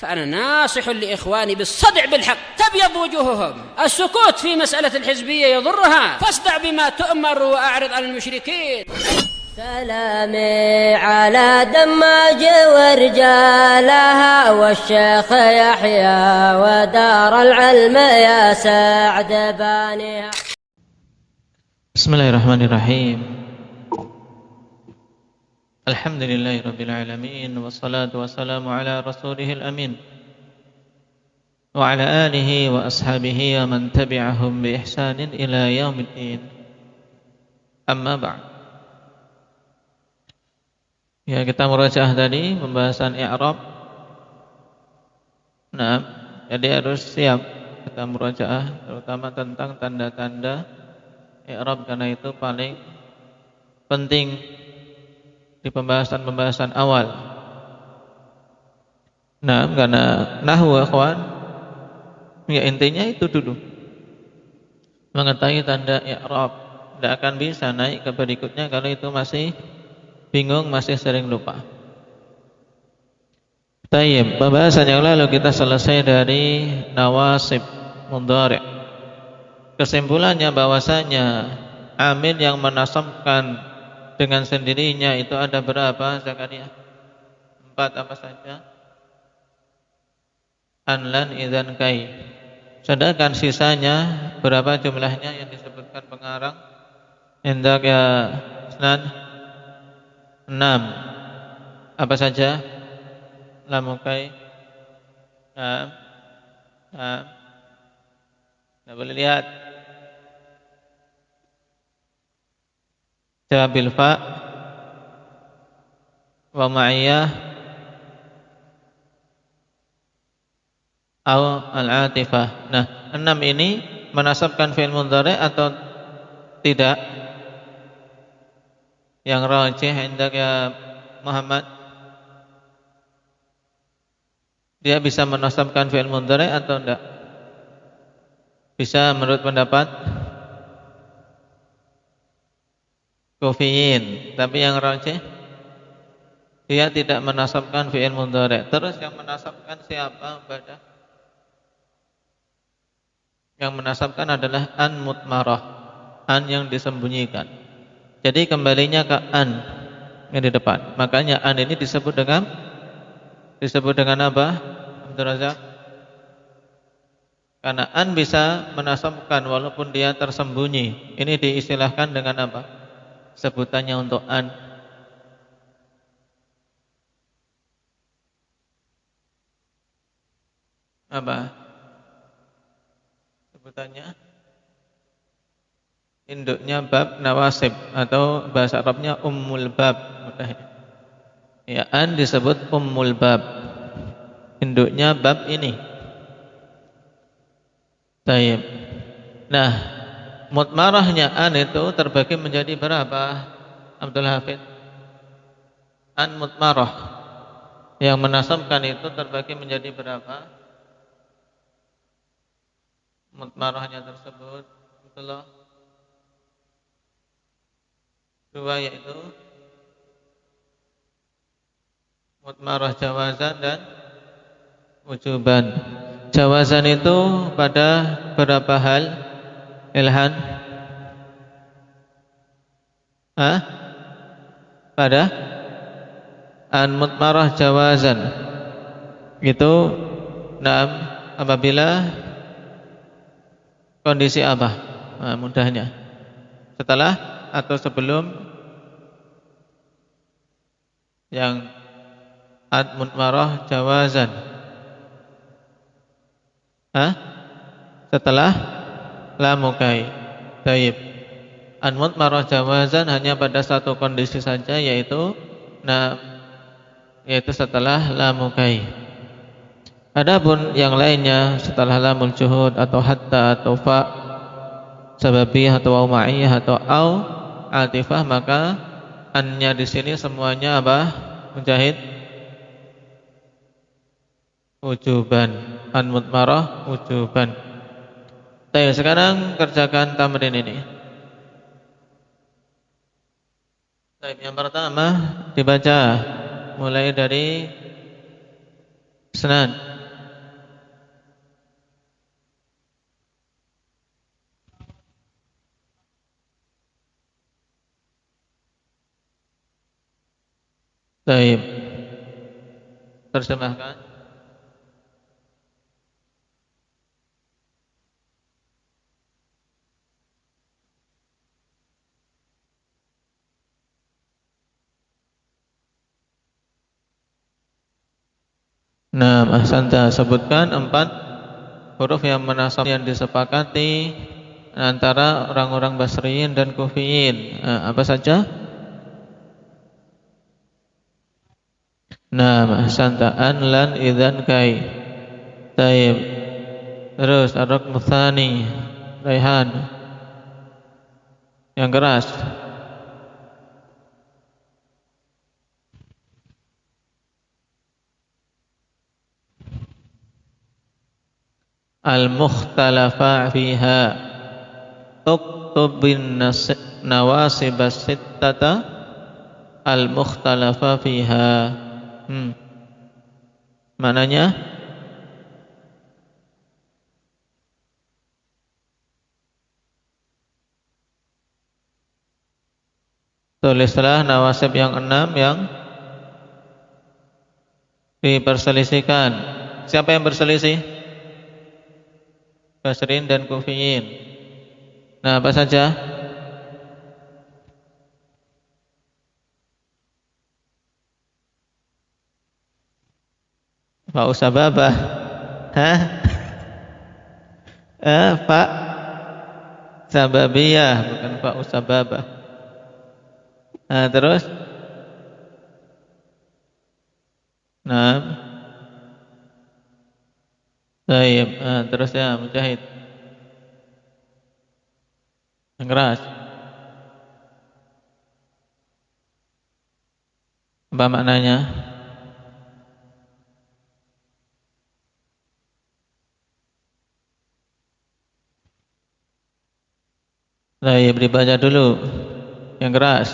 فأنا ناصح لإخواني بالصدع بالحق تبيض وجوههم. السكوت في مسألة الحزبية يضرها، فاصدع بما تؤمر وأعرض عن المشركين. سلامي على دماج ورجالها والشيخ يحيى ودار العلم يا سعد بانيها. Bismillahirrahmanirrahim. Alhamdulillahi rabbil alamin, wassalatu wassalamu ala rasulihil amin wa ala alihi wa ashabihi wa man tabi'ahum bi ihsanin ila yaumiddin. Amma ba'd. Ya, kita murajaah tadi pembahasan i'rab. Nah, jadi harus siap kita murajaah terutama tentang tanda-tanda i'rab, karena itu paling penting di pembahasan-pembahasan awal. Nah, karena nahwu ikhwan, ya intinya itu dulu. Mengetahui tanda i'rab. Tidak akan bisa naik ke berikutnya kalau itu masih bingung, masih sering lupa. Tayyib, pembahasan yang lalu kita selesai dari nawasib mudhari'. Kesimpulannya bahwasanya amil yang menasabkan dengan sendirinya itu ada berapa, Zakaria? 4 apa saja? An, lan, idzan, kai. Sedangkan sisanya berapa jumlahnya yang disebutkan pengarang? Hendak ya Isnan? 6. Apa saja? Lam, kai. Nah. Nah, boleh lihat. Jabil fa wa ma'iyah au al-atifah. Nah, 6 ini menasabkan fi'il mudhari' atau tidak? Yang rajih hendak ya Muhammad, dia bisa menasabkan fi'il mudhari' atau tidak? Bisa menurut pendapat Kufiyin, tapi yang rajih dia tidak menasabkan fi'il mudhari'. Terus yang menasabkan siapa, Badah? Yang menasabkan adalah an mutmarah, an yang disembunyikan. Jadi kembalinya ke an yang di depan. Makanya an ini disebut dengan apa, Abdul Razak? Karena an bisa menasabkan walaupun dia tersembunyi. Ini diistilahkan dengan apa? Sebutannya untuk an. Apa sebutannya? Induknya bab nawasib atau bahasa Arabnya ummul bab. Ya, an disebut ummul bab. Induknya bab ini. Baik. Nah, mutmarahnya an itu terbagi menjadi berapa, Abdul Hafid? An mutmarah yang menasabkan itu terbagi menjadi berapa? Mutmarahnya tersebut itulah 2, yaitu mutmarah jawazan dan wujuban. Jawazan itu pada berapa hal, Ilhan? Pada an mutmarah jawazan itu apabila kondisi apa? Mudahnya setelah atau sebelum yang an mutmarah jawazan? Setelah lamukai. Taib. An mutmarah jawazan hanya pada satu kondisi saja, yaitu setelah lamukai. Adapun yang lainnya setelah lamul juhud atau hatta atau fa sababiyah atau waw ma'iyah atau au atifah, maka annya di sini semuanya apa, Mujahid? Wujuban. An mutmarah wujuban. Baik, sekarang kerjakan tamrin ini. Baik, yang pertama dibaca mulai dari Isnan. Baik. Terjemahkan. Nah, ahsanta, sebutkan 4 huruf yang menasab yang disepakati antara orang-orang Basriyin dan Kufiyin. Apa saja? Nah, ahsanta, an, lan, idzan, kai. Taib. Terus ar-raqmu tsani, Raihan. Yang keras. Al-mukhtalafa fiha. Uktub bin nawasib as-sittata al-mukhtalafa fiha. Maknanya? Tulislah nawasib yang 6 yang diperselisihkan. Siapa yang berselisih? Basriyin dan Kufiyin. Nah, apa saja? Pak Usababah. Hah? Pak Sababiyah, bukan Pak Usababah. Nah, terus? Nah. Baik, terus ya Mujahid. Yang keras. Apa maknanya? Baik, dibaca dulu. Yang keras.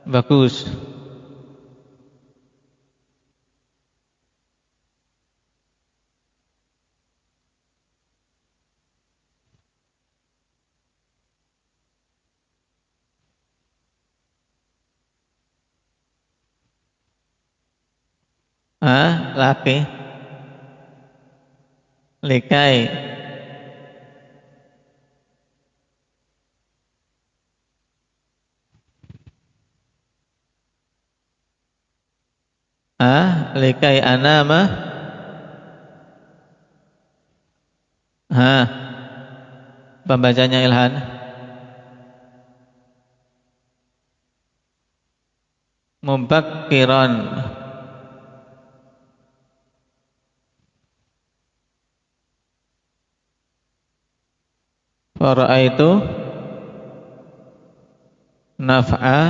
Bagus. Laki. Likai. Likai anama. Pembacanya Ilhan. Mubakkiran. Fara'aitu naf'a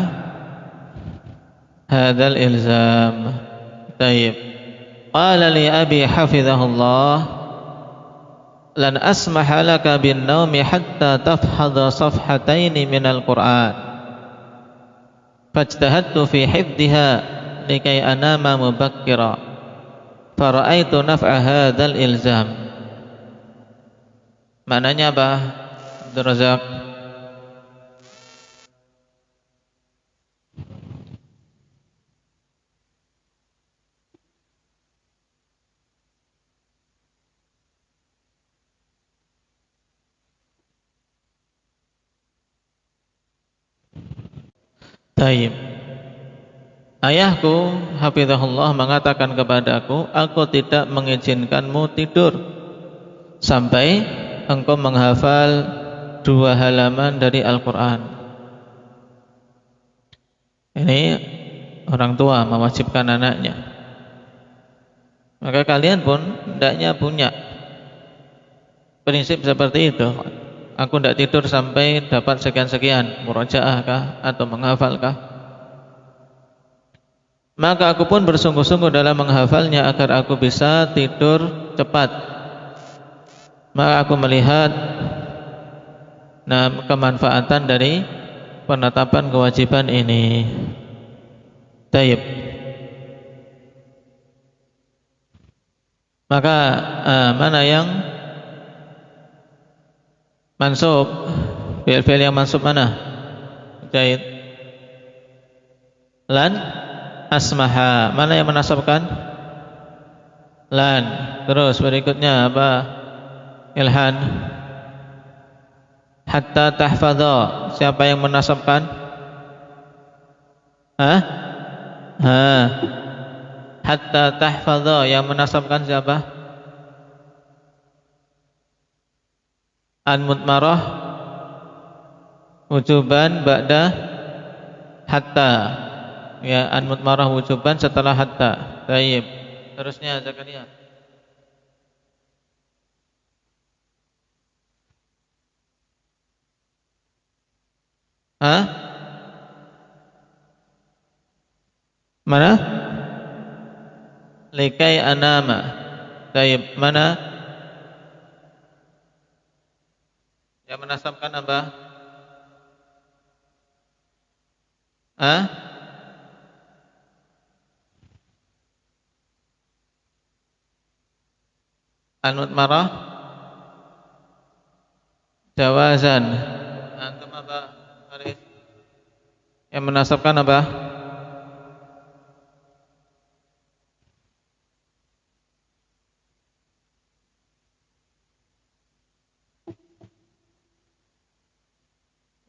hadzal ilzam. Taib. Qala li abi hafizahullah lan asmaha laka bin naumi hatta tafhadha safhataini minal Qur'an. Fajtahadtu fi hifdhiha likai anama mubakkira. Fara'aitu naf'a hadzal ilzam. Maknanya apa? Abdul Razak. Taib. Ayahku hafizahullah mengatakan kepadaku, aku tidak mengizinkanmu tidur sampai engkau menghafal 2 halaman dari Al-Quran. Ini orang tua mewajibkan anaknya. Maka kalian pun hendaknya punya prinsip seperti itu. Aku tidak tidur sampai dapat sekian-sekian, murajaah kah atau menghafal kah? Maka aku pun bersungguh-sungguh dalam menghafalnya agar aku bisa tidur cepat. Maka aku melihat kemanfaatan dari penetapan kewajiban ini. Taib. Maka mana yang mansub? Fi'il yang mansub mana? Taib. Lan asmaha. Mana yang menasabkan? Lan. Terus berikutnya apa? Ilhan. Hatta tahfadha. Siapa yang menasabkan? Hah? Ha. Hatta tahfadha. Yang menasabkan siapa? An mutmarah wujuban ba'da hatta. Ya, an mutmarah wujuban setelah hatta. Baik. Terusnya Zakaria. Hah? Mana? Likai anama. Baik, mana? Yang menasabkan apa? Hah? An-mutmarah jawazan. Antum apa? Arif. Yang menasabkan apa?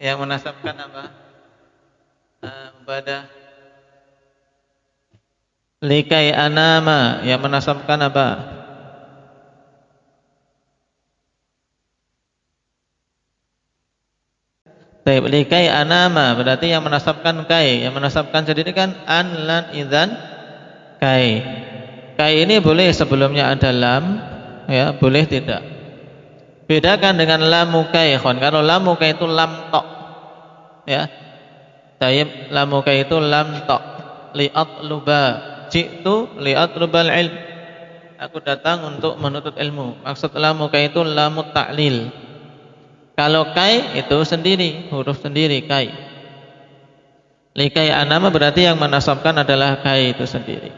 Yang menasabkan apa? Mubadah. Likai anama. Yang menasabkan apa? Baik, likai anama berarti yang menasabkan kai. Yang menasabkan sendiri kan an, lan, idzan, kai. Kai ini boleh sebelumnya ada lam, ya, boleh tidak. Bedakan dengan lamu kai, khon. Kalau lamu kai itu lam tok. Ya. Tayyib, lamu kai itu lam tok. Li'atluba. Ji'tu li'atlubal ilm. Aku datang untuk menuntut ilmu. Maksud lamu kai itu lamu ta'lil. Kalau kai itu sendiri, huruf sendiri kai. Likai anama berarti yang menasabkan adalah kai itu sendiri.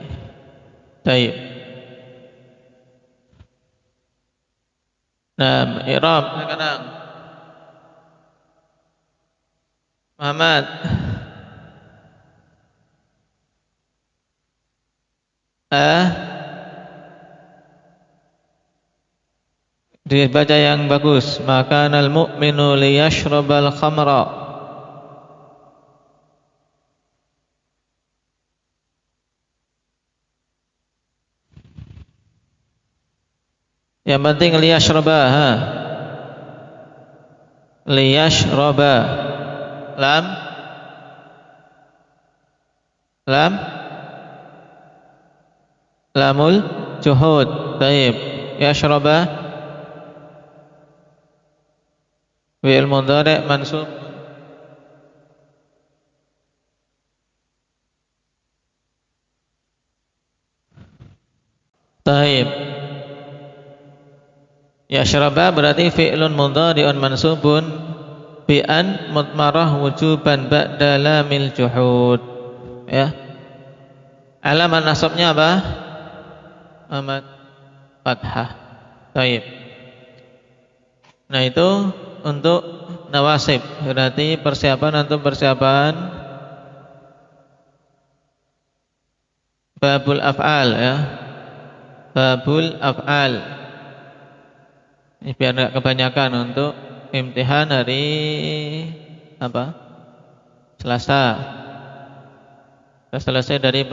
Baik. Nah, i'rab sekarang. Muhammad. Dibaca yang bagus. Makanal mu'minu liyashrabal khamra. Yang penting liyashraba, ha. Liyashraba. Lam. Lam. Lamul juhud. Baik. Yashraba fi'il mudhari' mansub taib. Yashraba berarti fi'lun mudhari'un mansubun bi an mutmarah wujuban ba'da lamil juhud. Ya. Alamat nasabnya apa? Amat fathah. Taib. Nah, itu untuk nawasib, berarti persiapan babul af'al, ya. Babul af'al. Ini biar enggak kebanyakan untuk imtihan hari apa? Selasa. Sudah selesai dari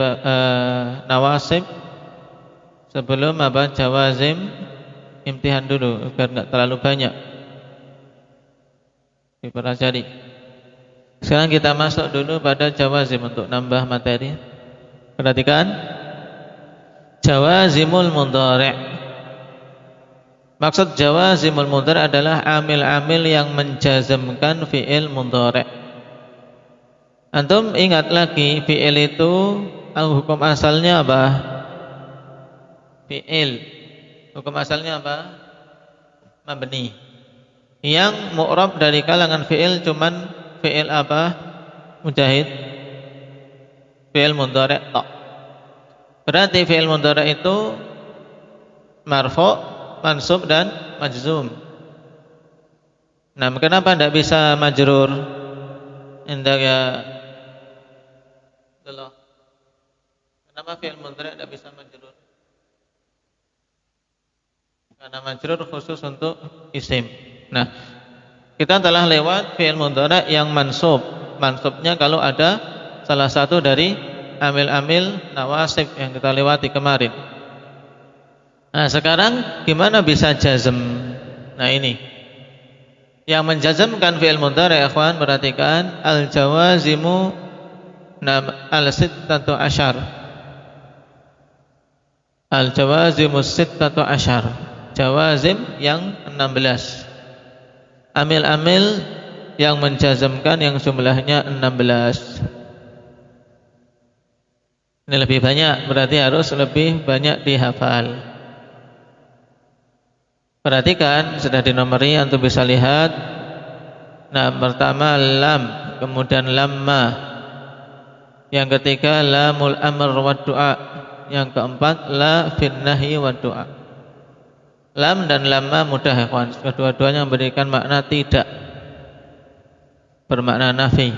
nawasib. Sebelum apa? Jawazim, imtihan dulu biar enggak terlalu banyak dipelajari. Sekarang kita masuk dulu pada jawazim untuk nambah materi. Perhatikan jawazimul mudhari'. Maksud jawazimul mudhari' adalah amil-amil yang menjazmkan fi'il mudhari'. Antum ingat lagi fi'il itu hukum asalnya apa? Fi'il. Hukum asalnya apa? Mabni. Yang mu'rab dari kalangan fi'il cuman fi'il apa? Mujahid. Fi'il mudhari' tok. Berarti fi'il mudhari' itu marfu', mansub dan majzum. Nah, kenapa tidak bisa majrur? Indah ya. Kenapa fi'il mudhari' tidak bisa majrur? Karena majrur khusus untuk isim. Nah, kita telah lewat fi'il mudhari' yang mansub. Mansubnya kalau ada salah satu dari amil-amil nawasib yang kita lewati kemarin. Nah, sekarang gimana bisa jazm? Nah, ini yang menjazmkan fi'il mudhari', ikhwan, perhatikan al-jawazimu al-sittatu asyar. Al-jawazimu sittatu asyar. Jawazim yang 16. Amil-amil yang menjazmkan yang jumlahnya 16. Ini lebih banyak, berarti harus lebih banyak dihafal. Perhatikan, sudah dinomori, antum bisa lihat. Nah, pertama lam, kemudian lamma. Yang ketiga lamul amr wa du'a. Yang keempat la fin nahyi wa du'a. Lam dan lamma mudah, ya kawan. Kedua-duanya memberikan makna tidak, bermakna nafi.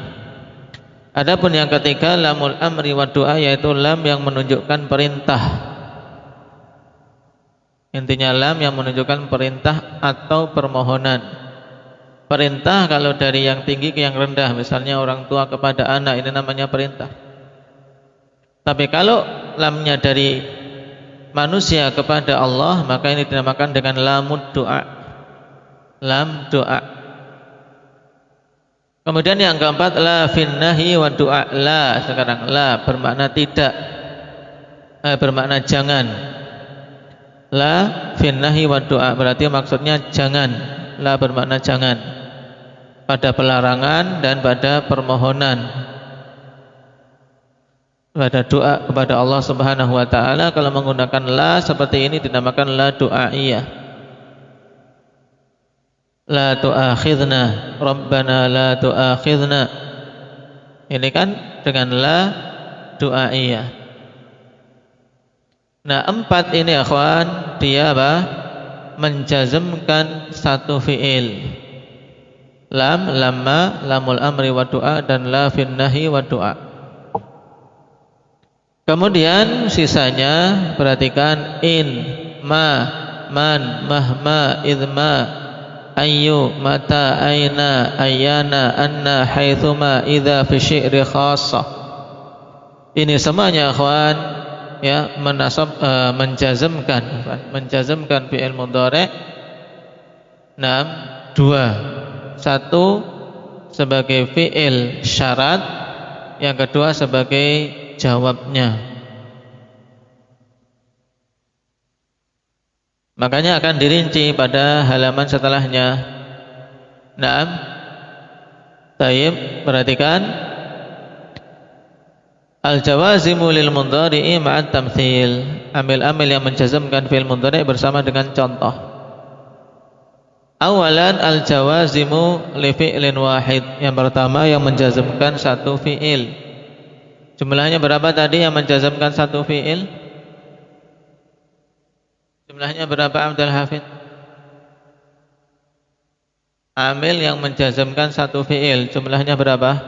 Adapun yang ketiga lamul amri wa du'a, yaitu lam yang menunjukkan perintah. Intinya lam yang menunjukkan perintah atau permohonan. Perintah kalau dari yang tinggi ke yang rendah, misalnya orang tua kepada anak, ini namanya perintah. Tapi kalau lamnya dari manusia kepada Allah, maka ini dinamakan dengan lamud doa. Lam doa. Kemudian yang keempat la fin nahyi wa doa. La, sekarang la bermakna tidak, bermakna jangan. La fin nahyi wa doa berarti maksudnya jangan. La bermakna jangan pada pelarangan dan pada permohonan. Pada doa kepada Allah Subhanahu wa taala, kalau menggunakan la seperti ini dinamakan la du'aiyah. La tu'akhidna, Rabbana la tu'akhidna. Ini kan dengan la du'aiyah. Nah, 4 ini, akhwan, dia apa? Menjazmkan satu fi'il. Lam, lamma, lamul amri wa du'a, dan la fin nahi wa du'a. Kemudian sisanya perhatikan in, ma, man, mahma, idma, ayu, mata, aina, ayana, anna, haitsuma, idza fi syi'ri khassah. Ini semuanya, akhwan, ya, menjazmkan fi'il mudhari'. 2. Satu sebagai fi'il syarat, yang kedua sebagai jawabnya. Makanya akan dirinci pada halaman setelahnya. Naam. Tayyib, perhatikan. Al-jawazimu lil mudhari'i ma'at tamtsil. Amil-amil yang menjazmkan fi'il mudhari' bersama dengan contoh. Awalan al-jawazimu li fi'lin wahid. Yang pertama yang menjazmkan satu fi'il. Jumlahnya berapa tadi yang menjazmkan satu fi'il? Jumlahnya berapa, Abdul Hafid? Amil yang menjazmkan satu fi'il, jumlahnya berapa?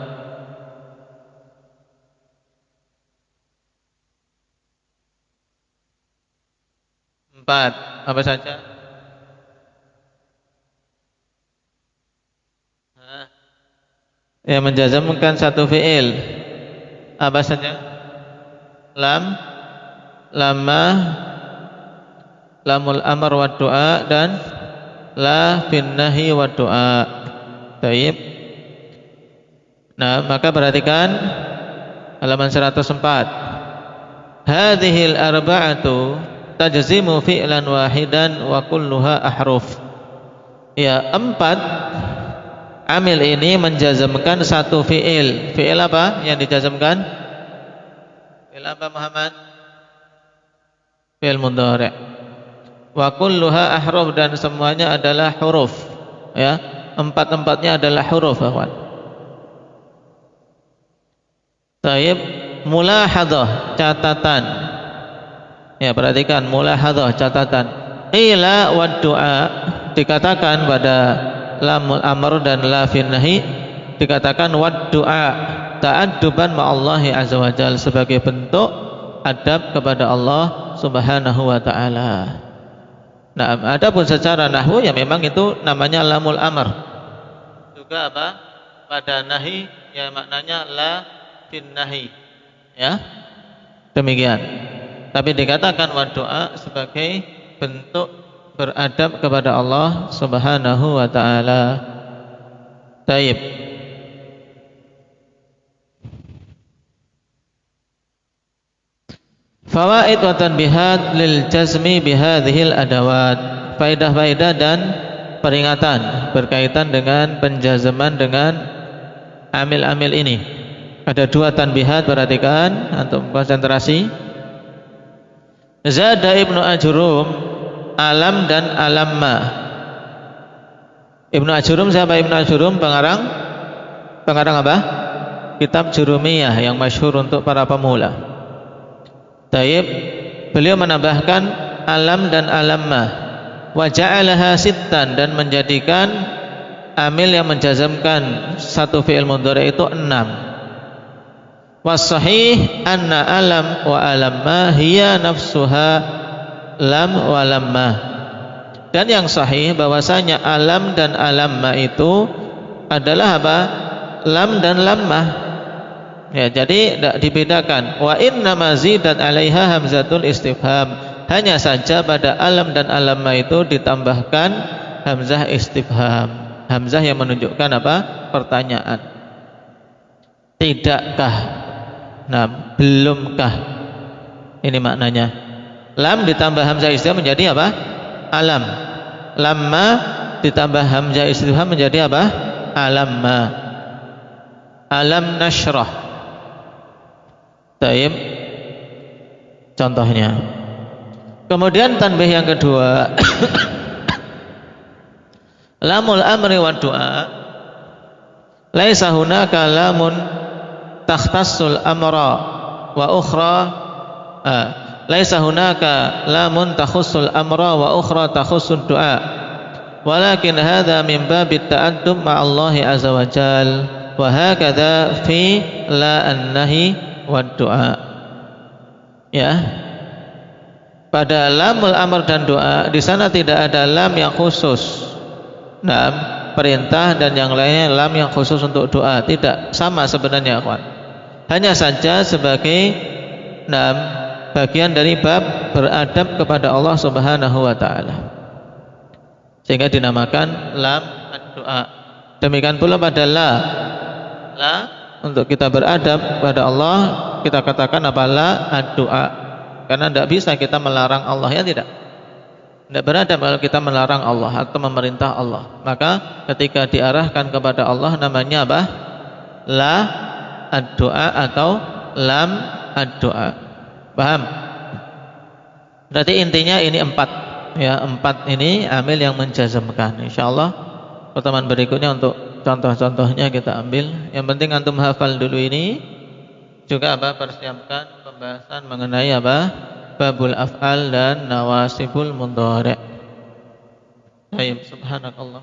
4. Apa saja? Yang menjazmkan satu fi'il apa saja? Lam, lamma, lamul amr wa du'a, dan la fin nahi wa du'a. Baik. Nah, maka perhatikan halaman 104. Hadhil arba'atu tajzimu fi'lan wahidan wa kulluha ahruf. Ya, 4 amil ini menjazmkan satu fi'il. Fi'il apa yang dijazmkan? Fi'il apa, Muhammad? Fi'il mudhari'. Wa kulluha ahruf, dan semuanya adalah huruf. Ya, 4-4-nya adalah huruf, akhwan. Taib, mulahadzah, catatan. Ya, perhatikan mulahadzah, catatan. Qila wa du'a, dikatakan pada lamul amr dan la fin nahi, dikatakan wad du'a ta'adduban ma'allahi azza wa jalla, sebagai bentuk beradab kepada Allah Subhanahu wa taala. Nah, adapun secara nahwu ya memang itu namanya lamul amr. Juga apa? Pada nahi ya maknanya la fin nahi. Ya. Demikian. Tapi dikatakan wa doa sebagai bentuk beradab kepada Allah Subhanahu wa taala. Taib. Fawaid wa tanbihat lil jazmi bihadhil adawat. Faedah-faedah dan peringatan berkaitan dengan penjazaman dengan amil-amil ini. Ada 2 tanbihat, perhatikan antum konsentrasi. Zada Ibnu Ajrum alam dan alamma. Ibnu Ajrum siapa Ibnu Ajrum? Pengarang apa? Kitab Jurumiyah yang masyhur untuk para pemula. Taib, beliau menambahkan alam dan alamma wa ja'alaha sittan, dan menjadikan amil yang menjazamkan satu fi'il mudhari itu 6. Was sahih anna alam wa alamma hiya nafsuha lam wa lamma. Dan yang sahih bahwasanya alam dan alamma itu adalah apa? Lam dan lamma. Ya, jadi tidak dibedakan. Wa inna mazidat 'alaiha hamzatul istifham. Hanya saja pada alam dan alamma itu ditambahkan hamzah istifham. Hamzah yang menunjukkan apa? Pertanyaan. Tidakkah? Nah, belumkah? Ini maknanya. Lam ditambah hamzah istifham menjadi apa? Alam. Lamma ditambah hamzah istifham menjadi apa? Alamma. Alam nashrah. Taib. Contohnya. Kemudian tanbih yang kedua. Lamul amri wa du'a laisa hunaka lamun takhtassul amra wa ukhra laisa hunaka lamun takhussul amra wa ukhra takhussul du'a, walakin hadha min babit ta'addub ma'allahi azza wa jal, wa hakadha fi la an-nahi wa du'a. Ya, pada lamul amr dan doa di sana tidak ada lam yang khusus. Nah, perintah dan yang lainnya lam yang khusus untuk doa, tidak, sama sebenarnya, kawan. Hanya saja sebagai bagian dari bab beradab kepada Allah Subhanahu wa taala. Sehingga dinamakan lam ad-doa. Demikian pula pada la untuk kita beradab kepada Allah, kita katakan apa? La ad-doa. Karena tidak bisa kita melarang Allah, ya tidak? Tidak beradab kalau kita melarang Allah atau memerintah Allah. Maka ketika diarahkan kepada Allah namanya apa? La ad-doa atau lam ad-doa. Paham? Berarti intinya ini 4. Ya, 4 ini amil yang menjazmkan. Insyaallah pertemuan berikutnya untuk contoh-contohnya kita ambil. Yang penting antum hafal dulu ini. Juga apa? Persiapkan pembahasan mengenai apa? Babul af'al dan nawasibul mudhari'. Baik, subhanakallah.